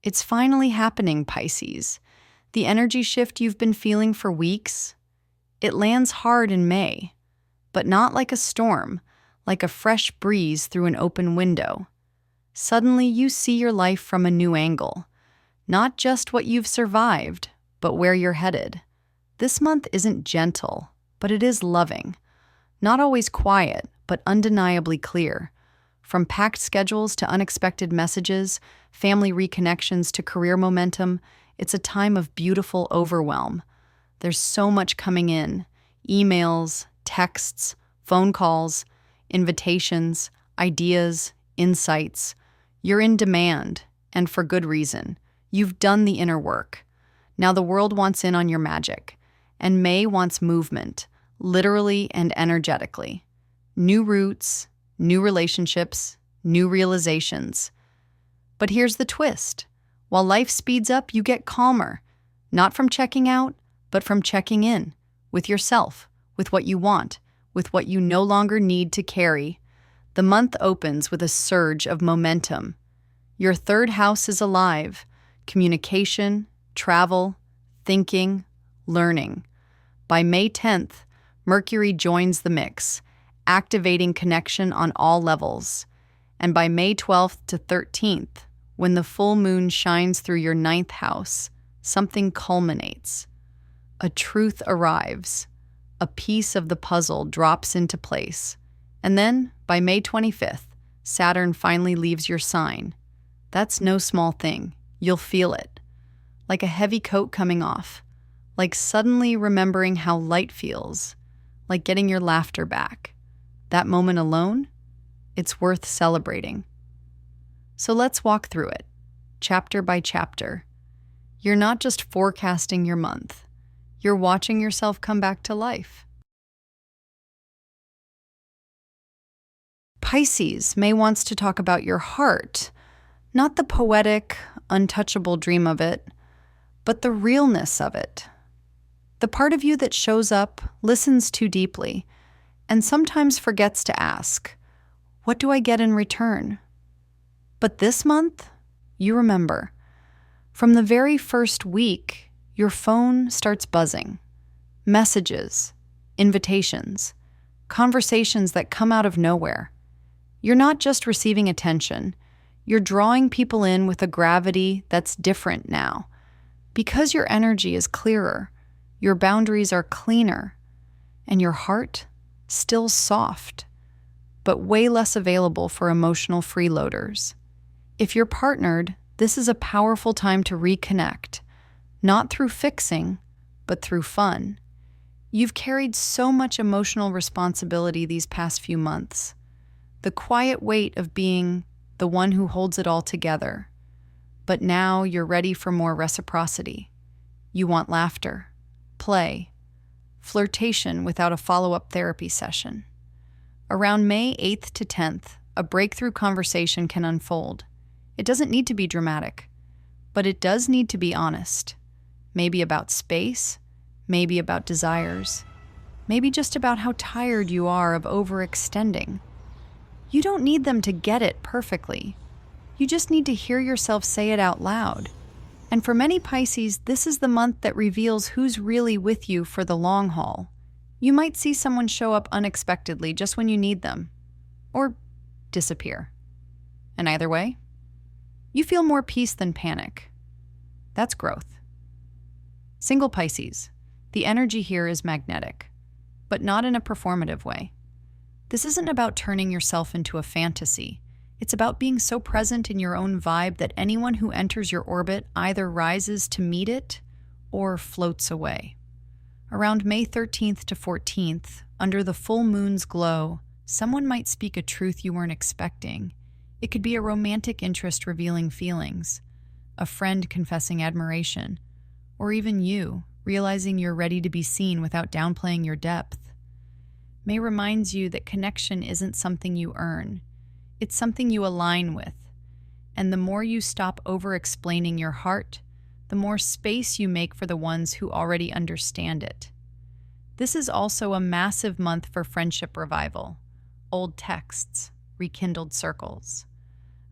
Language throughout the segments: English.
It's finally happening, Pisces. The energy shift you've been feeling for weeks, it lands hard in May, but not like a storm, like a fresh breeze through an open window. Suddenly, you see your life from a new angle. Not just what you've survived, but where you're headed. This month isn't gentle, but it is loving. Not always quiet, but undeniably clear. From packed schedules to unexpected messages, family reconnections to career momentum, it's a time of beautiful overwhelm. There's so much coming in: emails, texts, phone calls, invitations, ideas, insights. You're in demand, and for good reason. You've done the inner work. Now the world wants in on your magic, and May wants movement, literally and energetically. New roots, new relationships, new realizations. But here's the twist. While life speeds up, you get calmer, not from checking out, but from checking in, with yourself, with what you want, with what you no longer need to carry. The month opens with a surge of momentum. Your third house is alive: communication, travel, thinking, learning. By May 10th, Mercury joins the mix, activating connection on all levels. And by May 12th to 13th, when the full moon shines through your ninth house, something culminates. A truth arrives. A piece of the puzzle drops into place. And then, by May 25th, Saturn finally leaves your sign. That's no small thing. You'll feel it. Like a heavy coat coming off. Like suddenly remembering how light feels. Like getting your laughter back. That moment alone, it's worth celebrating. So let's walk through it, chapter by chapter. You're not just forecasting your month. You're watching yourself come back to life. Pisces, May wants to talk about your heart, not the poetic, untouchable dream of it, but the realness of it. The part of you that shows up, listens too deeply, and sometimes forgets to ask, what do I get in return? But this month, you remember. From the very first week, your phone starts buzzing. Messages, invitations, conversations that come out of nowhere. You're not just receiving attention, you're drawing people in with a gravity that's different now. Because your energy is clearer, your boundaries are cleaner, and your heart, still soft, but way less available for emotional freeloaders. If you're partnered, this is a powerful time to reconnect, not through fixing, but through fun. You've carried so much emotional responsibility these past few months. The quiet weight of being the one who holds it all together. But now you're ready for more reciprocity. You want laughter, play, flirtation without a follow-up therapy session. Around May 8th to 10th, a breakthrough conversation can unfold. It doesn't need to be dramatic, but it does need to be honest. Maybe about space, maybe about desires, maybe just about how tired you are of overextending. You don't need them to get it perfectly. You just need to hear yourself say it out loud. And for many Pisces, this is the month that reveals who's really with you for the long haul. You might see someone show up unexpectedly just when you need them, or disappear. And either way, you feel more peace than panic. That's growth. Single Pisces, the energy here is magnetic, but not in a performative way. This isn't about turning yourself into a fantasy. It's about being so present in your own vibe that anyone who enters your orbit either rises to meet it or floats away. Around May 13th to 14th, under the full moon's glow, someone might speak a truth you weren't expecting. It could be a romantic interest revealing feelings, a friend confessing admiration, or even you realizing you're ready to be seen without downplaying your depth. May reminds you that connection isn't something you earn. It's something you align with. And the more you stop over-explaining your heart, the more space you make for the ones who already understand it. This is also a massive month for friendship revival, old texts, rekindled circles.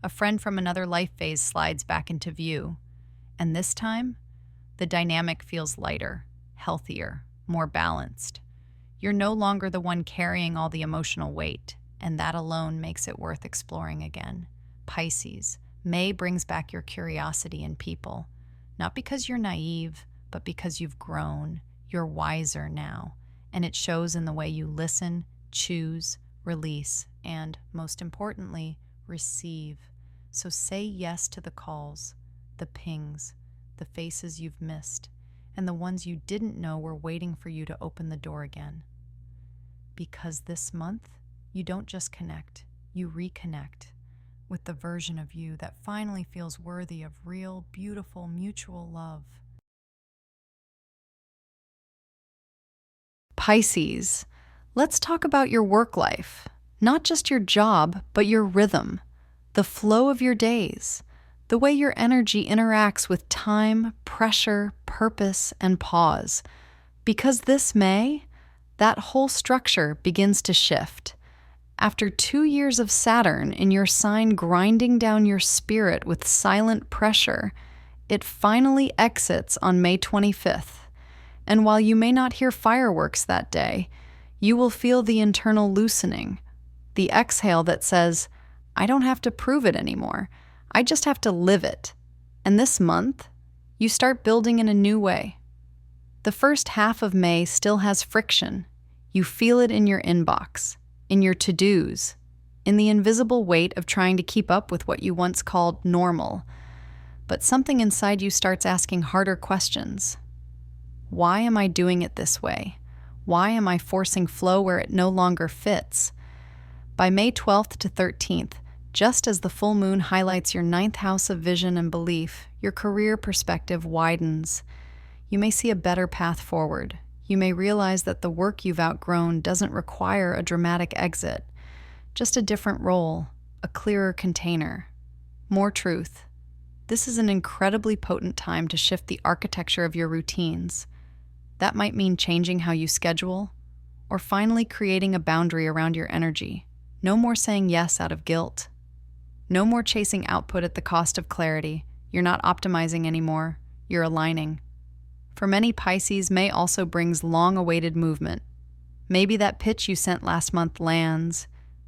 A friend from another life phase slides back into view. And this time, the dynamic feels lighter, healthier, more balanced. You're no longer the one carrying all the emotional weight, and that alone makes it worth exploring again. Pisces, May brings back your curiosity in people, not because you're naive, but because you've grown. You're wiser now, and it shows in the way you listen, choose, release, and, most importantly, receive. So say yes to the calls, the pings, the faces you've missed, and the ones you didn't know were waiting for you to open the door again. Because this month, you don't just connect, you reconnect with the version of you that finally feels worthy of real, beautiful, mutual love. Pisces, let's talk about your work life. Not just your job, but your rhythm, the flow of your days, the way your energy interacts with time, pressure, purpose, and pause. Because this May, that whole structure begins to shift. After 2 years of Saturn in your sign grinding down your spirit with silent pressure, it finally exits on May 25th. And while you may not hear fireworks that day, you will feel the internal loosening, the exhale that says, I don't have to prove it anymore. I just have to live it. And this month, you start building in a new way. The first half of May still has friction. You feel it in your inbox, in your to-dos, in the invisible weight of trying to keep up with what you once called normal. But something inside you starts asking harder questions. Why am I doing it this way? Why am I forcing flow where it no longer fits? By May 12th to 13th, just as the full moon highlights your 9th house of vision and belief, your career perspective widens. You may see a better path forward. You may realize that the work you've outgrown doesn't require a dramatic exit, just a different role, a clearer container, more truth. This is an incredibly potent time to shift the architecture of your routines. That might mean changing how you schedule, or finally creating a boundary around your energy. No more saying yes out of guilt. No more chasing output at the cost of clarity. You're not optimizing anymore. You're aligning. For many Pisces, May also brings long-awaited movement. Maybe that pitch you sent last month lands.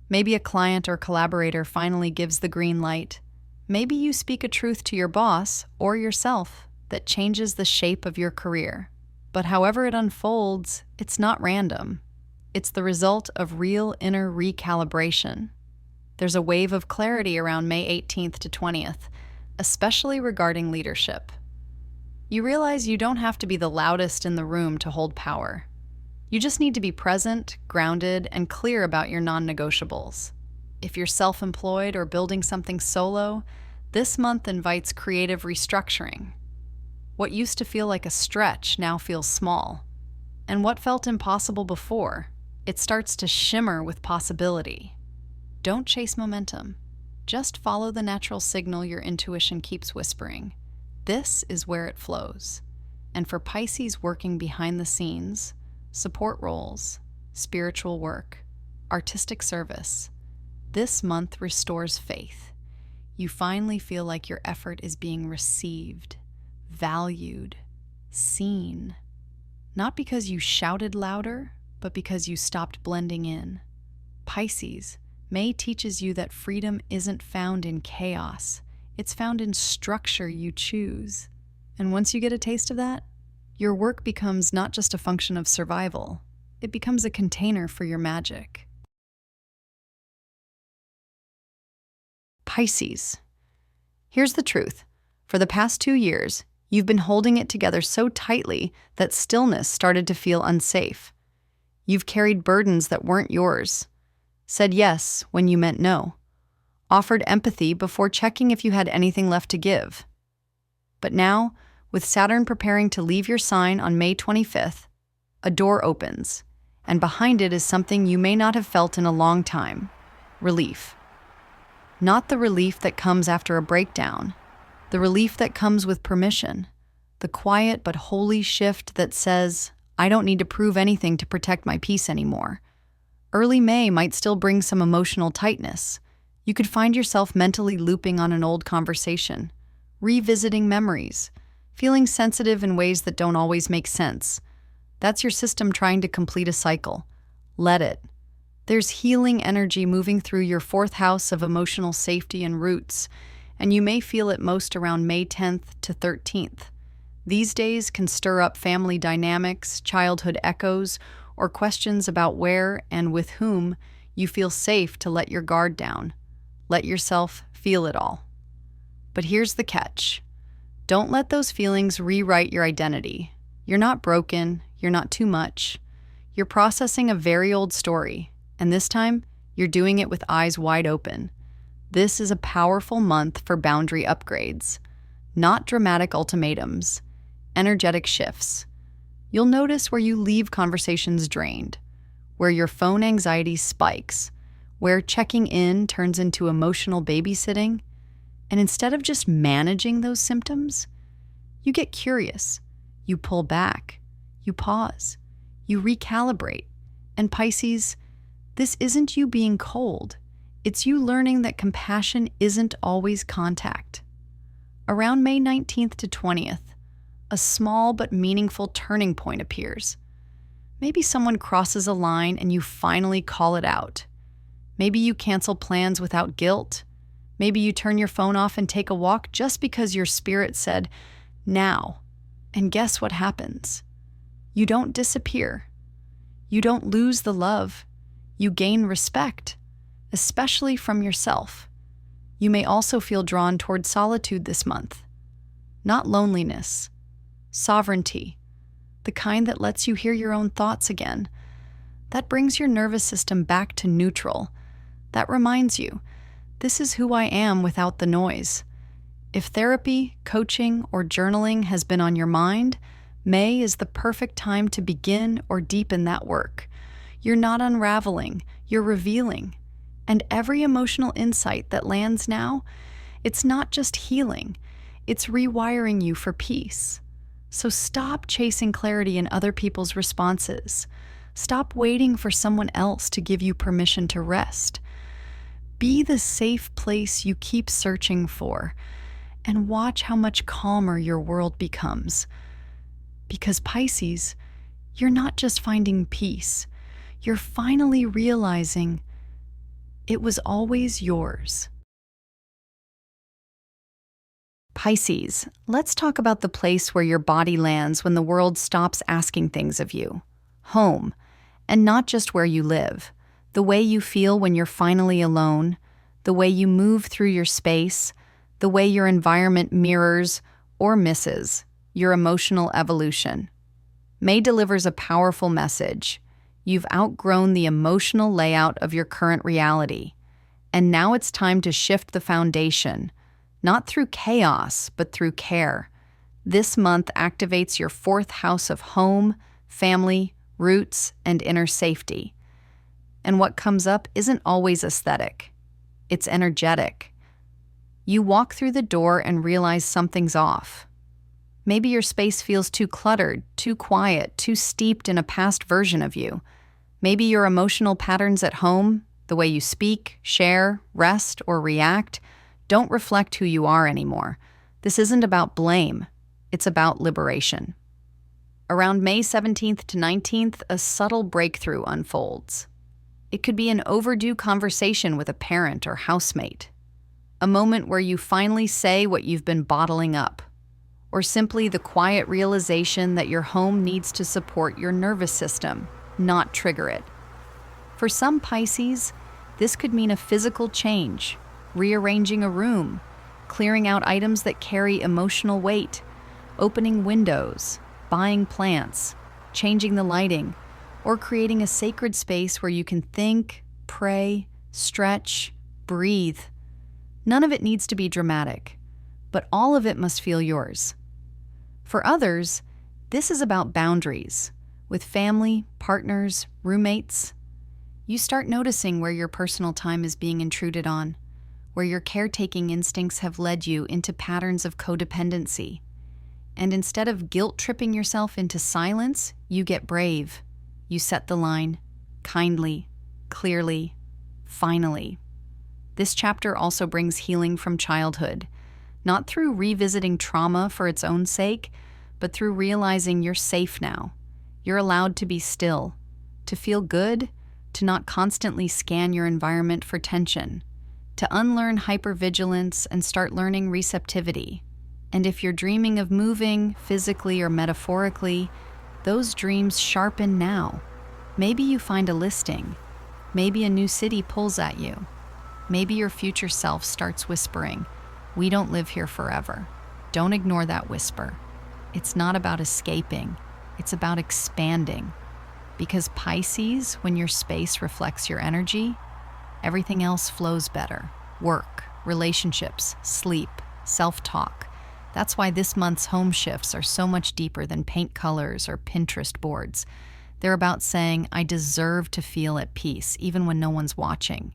Maybe a client or collaborator finally gives the green light. Maybe you speak a truth to your boss or yourself that changes the shape of your career. But however it unfolds, it's not random. It's the result of real inner recalibration. There's a wave of clarity around May 18th to 20th, especially regarding leadership. You realize you don't have to be the loudest in the room to hold power. You just need to be present, grounded, and clear about your non-negotiables. If you're self-employed or building something solo, this month invites creative restructuring. What used to feel like a stretch now feels small. And what felt impossible before, it starts to shimmer with possibility. Don't chase momentum. Just follow the natural signal your intuition keeps whispering. This is where it flows. And for Pisces working behind the scenes, support roles, spiritual work, artistic service, this month restores faith. You finally feel like your effort is being received, valued, seen. Not because you shouted louder, but because you stopped blending in. Pisces, May teaches you that freedom isn't found in chaos. It's found in structure you choose. And once you get a taste of that, your work becomes not just a function of survival. It becomes a container for your magic. Pisces. Here's the truth. For the past 2 years, you've been holding it together so tightly that stillness started to feel unsafe. You've carried burdens that weren't yours, said yes when you meant no, offered empathy before checking if you had anything left to give. But now, with Saturn preparing to leave your sign on May 25th, a door opens, and behind it is something you may not have felt in a long time: relief. Not the relief that comes after a breakdown, the relief that comes with permission, the quiet but holy shift that says, I don't need to prove anything to protect my peace anymore. Early May might still bring some emotional tightness. You could find yourself mentally looping on an old conversation, revisiting memories, feeling sensitive in ways that don't always make sense. That's your system trying to complete a cycle. Let it. There's healing energy moving through your fourth house of emotional safety and roots, and you may feel it most around May 10th to 13th. These days can stir up family dynamics, childhood echoes, or questions about where and with whom you feel safe to let your guard down. Let yourself feel it all. But here's the catch. Don't let those feelings rewrite your identity. You're not broken. You're not too much. You're processing a very old story, and this time, you're doing it with eyes wide open. This is a powerful month for boundary upgrades, not dramatic ultimatums, energetic shifts. You'll notice where you leave conversations drained, where your phone anxiety spikes, where checking in turns into emotional babysitting, and instead of just managing those symptoms, you get curious, you pull back, you pause, you recalibrate. And Pisces, this isn't you being cold. It's you learning that compassion isn't always contact. Around May 19th to 20th, a small but meaningful turning point appears. Maybe someone crosses a line and you finally call it out. Maybe you cancel plans without guilt. Maybe you turn your phone off and take a walk just because your spirit said, now. And guess what happens? You don't disappear. You don't lose the love. You gain respect, especially from yourself. You may also feel drawn toward solitude this month. Not loneliness, sovereignty, the kind that lets you hear your own thoughts again. That brings your nervous system back to neutral. That reminds you, this is who I am without the noise. If therapy, coaching, or journaling has been on your mind, May is the perfect time to begin or deepen that work. You're not unraveling, you're revealing. And every emotional insight that lands now, it's not just healing, it's rewiring you for peace. So stop chasing clarity in other people's responses. Stop waiting for someone else to give you permission to rest. Be the safe place you keep searching for, and watch how much calmer your world becomes. Because Pisces, you're not just finding peace, you're finally realizing it was always yours. Pisces, let's talk about the place where your body lands when the world stops asking things of you. Home, and not just where you live. The way you feel when you're finally alone, the way you move through your space, the way your environment mirrors or misses your emotional evolution. May delivers a powerful message. You've outgrown the emotional layout of your current reality, and now it's time to shift the foundation, not through chaos, but through care. This month activates your fourth house of home, family, roots, and inner safety. And what comes up isn't always aesthetic. It's energetic. You walk through the door and realize something's off. Maybe your space feels too cluttered, too quiet, too steeped in a past version of you. Maybe your emotional patterns at home, the way you speak, share, rest, or react, don't reflect who you are anymore. This isn't about blame. It's about liberation. Around May 17th to 19th, a subtle breakthrough unfolds. It could be an overdue conversation with a parent or housemate, a moment where you finally say what you've been bottling up, or simply the quiet realization that your home needs to support your nervous system, not trigger it. For some Pisces, this could mean a physical change, rearranging a room, clearing out items that carry emotional weight, opening windows, buying plants, changing the lighting, or creating a sacred space where you can think, pray, stretch, breathe. None of it needs to be dramatic, but all of it must feel yours. For others, this is about boundaries. With family, partners, roommates, you start noticing where your personal time is being intruded on, where your caretaking instincts have led you into patterns of codependency. And instead of guilt-tripping yourself into silence, you get brave. You set the line, kindly, clearly, finally. This chapter also brings healing from childhood, not through revisiting trauma for its own sake, but through realizing you're safe now. You're allowed to be still, to feel good, to not constantly scan your environment for tension, to unlearn hypervigilance and start learning receptivity. And if you're dreaming of moving, physically or metaphorically, those dreams sharpen now. Maybe you find a listing. Maybe a new city pulls at you. Maybe your future self starts whispering, "We don't live here forever." Don't ignore that whisper. It's not about escaping. It's about expanding. Because Pisces, when your space reflects your energy, everything else flows better. Work, relationships, sleep, self-talk. That's why this month's home shifts are so much deeper than paint colors or Pinterest boards. They're about saying, I deserve to feel at peace, even when no one's watching.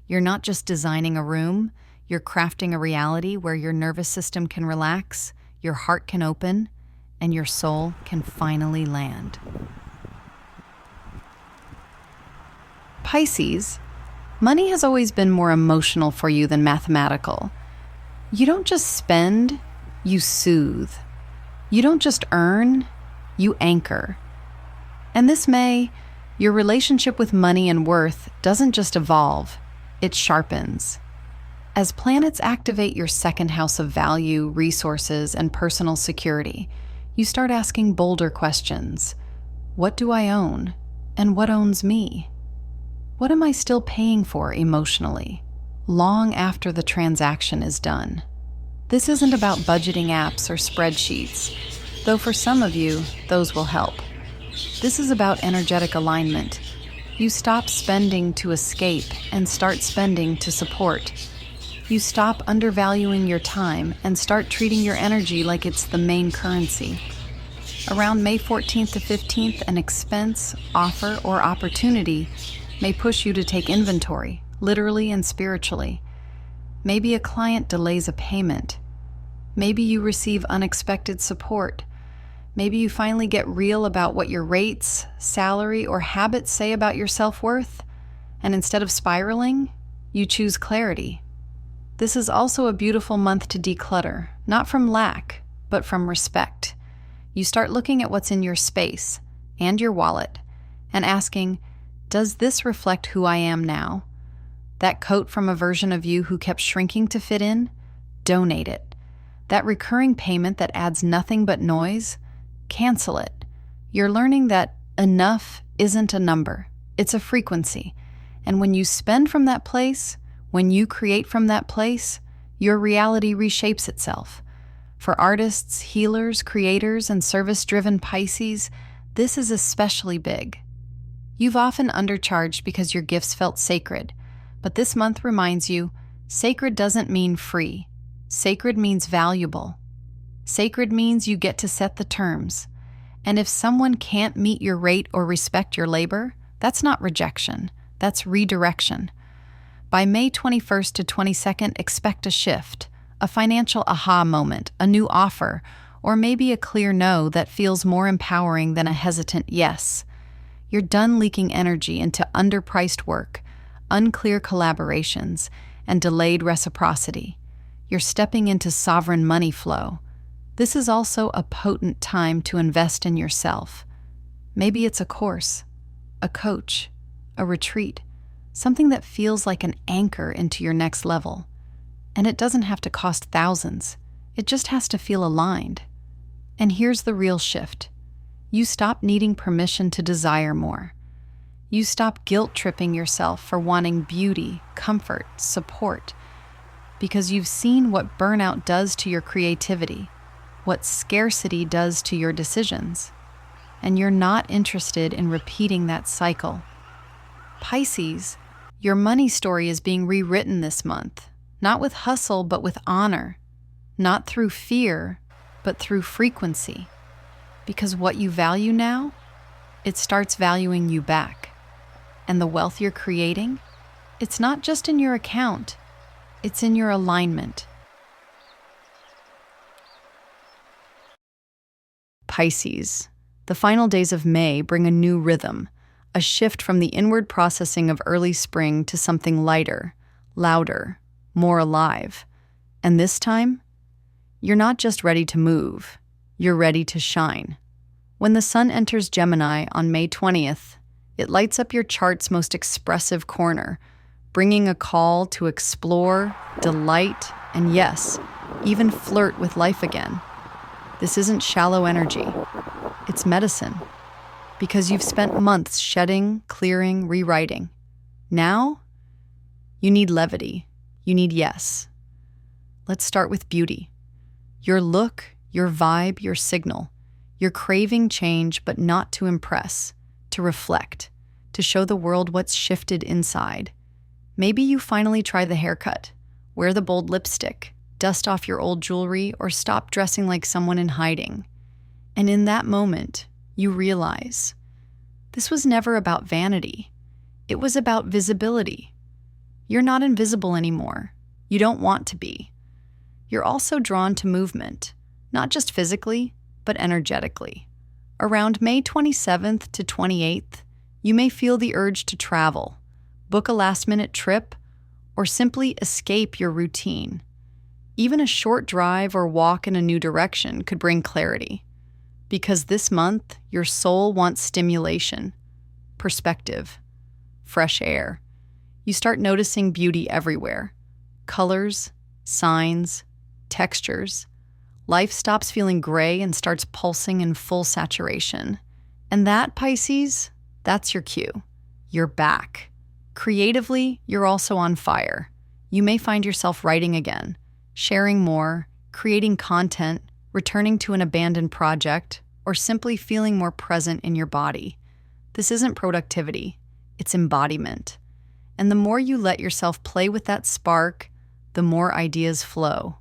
You're not just designing a room, you're crafting a reality where your nervous system can relax, your heart can open, and your soul can finally land. Pisces, money has always been more emotional for you than mathematical. You don't just spend, you soothe. You don't just earn, you anchor. And this May, your relationship with money and worth doesn't just evolve, it sharpens. As planets activate your second house of value, resources, and personal security, you start asking bolder questions. What do I own? And what owns me? What am I still paying for emotionally, long after the transaction is done? This isn't about budgeting apps or spreadsheets, though for some of you, those will help. This is about energetic alignment. You stop spending to escape and start spending to support. You stop undervaluing your time and start treating your energy like it's the main currency. Around May 14th to 15th, an expense, offer, or opportunity may push you to take inventory, literally and spiritually. Maybe a client delays a payment. Maybe you receive unexpected support. Maybe you finally get real about what your rates, salary, or habits say about your self-worth, and instead of spiraling, you choose clarity. This is also a beautiful month to declutter, not from lack, but from respect. You start looking at what's in your space and your wallet and asking, does this reflect who I am now? That coat from a version of you who kept shrinking to fit in? Donate it. That recurring payment that adds nothing but noise? Cancel it. You're learning that enough isn't a number, it's a frequency. And when you spend from that place, when you create from that place, your reality reshapes itself. For artists, healers, creators, and service-driven Pisces, this is especially big. You've often undercharged because your gifts felt sacred, but this month reminds you, sacred doesn't mean free. Sacred means valuable. Sacred means you get to set the terms. And if someone can't meet your rate or respect your labor, that's not rejection, that's redirection. By May 21st to 22nd, expect a shift, a financial aha moment, a new offer, or maybe a clear no that feels more empowering than a hesitant yes. You're done leaking energy into underpriced work, unclear collaborations, and delayed reciprocity. You're stepping into sovereign money flow. This is also a potent time to invest in yourself. Maybe it's a course, a coach, a retreat, something that feels like an anchor into your next level. And it doesn't have to cost thousands. It just has to feel aligned. And here's the real shift. You stop needing permission to desire more. You stop guilt-tripping yourself for wanting beauty, comfort, support, because you've seen what burnout does to your creativity, what scarcity does to your decisions, and you're not interested in repeating that cycle. Pisces, your money story is being rewritten this month, not with hustle, but with honor, not through fear, but through frequency. Because what you value now, it starts valuing you back. And the wealth you're creating, it's not just in your account, it's in your alignment. Pisces, the final days of May bring a new rhythm, a shift from the inward processing of early spring to something lighter, louder, more alive. And this time, you're not just ready to move, you're ready to shine. When the sun enters Gemini on May 20th, it lights up your chart's most expressive corner, bringing a call to explore, delight, and yes, even flirt with life again. This isn't shallow energy. It's medicine. Because you've spent months shedding, clearing, rewriting. Now, you need levity. You need yes. Let's start with beauty. Your look, your vibe, your signal. You're craving change, but not to impress, to reflect, to show the world what's shifted inside. Maybe you finally try the haircut, wear the bold lipstick, dust off your old jewelry, or stop dressing like someone in hiding. And in that moment, you realize this was never about vanity. It was about visibility. You're not invisible anymore. You don't want to be. You're also drawn to movement, not just physically, but energetically. Around May 27th to 28th, you may feel the urge to travel, book a last-minute trip, or simply escape your routine. Even a short drive or walk in a new direction could bring clarity. Because this month, your soul wants stimulation, perspective, fresh air. You start noticing beauty everywhere. Colors, signs, textures. Life stops feeling gray and starts pulsing in full saturation. And that, Pisces, that's your cue. You're back. Creatively, you're also on fire. You may find yourself writing again, sharing more, creating content, returning to an abandoned project, or simply feeling more present in your body. This isn't productivity, it's embodiment. And the more you let yourself play with that spark, the more ideas flow.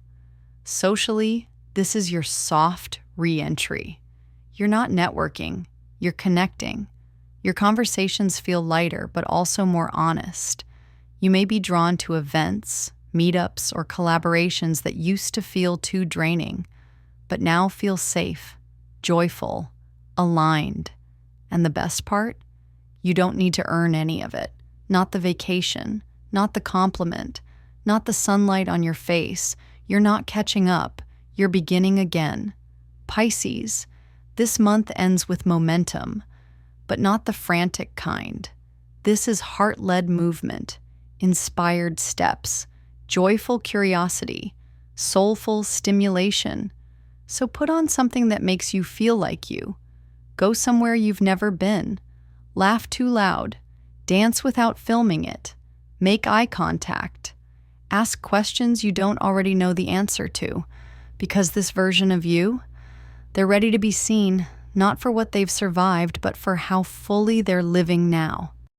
Socially, this is your soft re-entry. You're not networking, you're connecting. Your conversations feel lighter, but also more honest. You may be drawn to events, meetups, or collaborations that used to feel too draining, but now feel safe, joyful, aligned. And the best part? You don't need to earn any of it. Not the vacation, not the compliment, not the sunlight on your face. You're not catching up. You're beginning again. Pisces, this month ends with momentum, but not the frantic kind. This is heart-led movement, inspired steps, joyful curiosity, soulful stimulation. So put on something that makes you feel like you. Go somewhere you've never been. Laugh too loud. Dance without filming it. Make eye contact. Ask questions you don't already know the answer to, because this version of you, they're ready to be seen, not for what they've survived, but for how fully they're living now.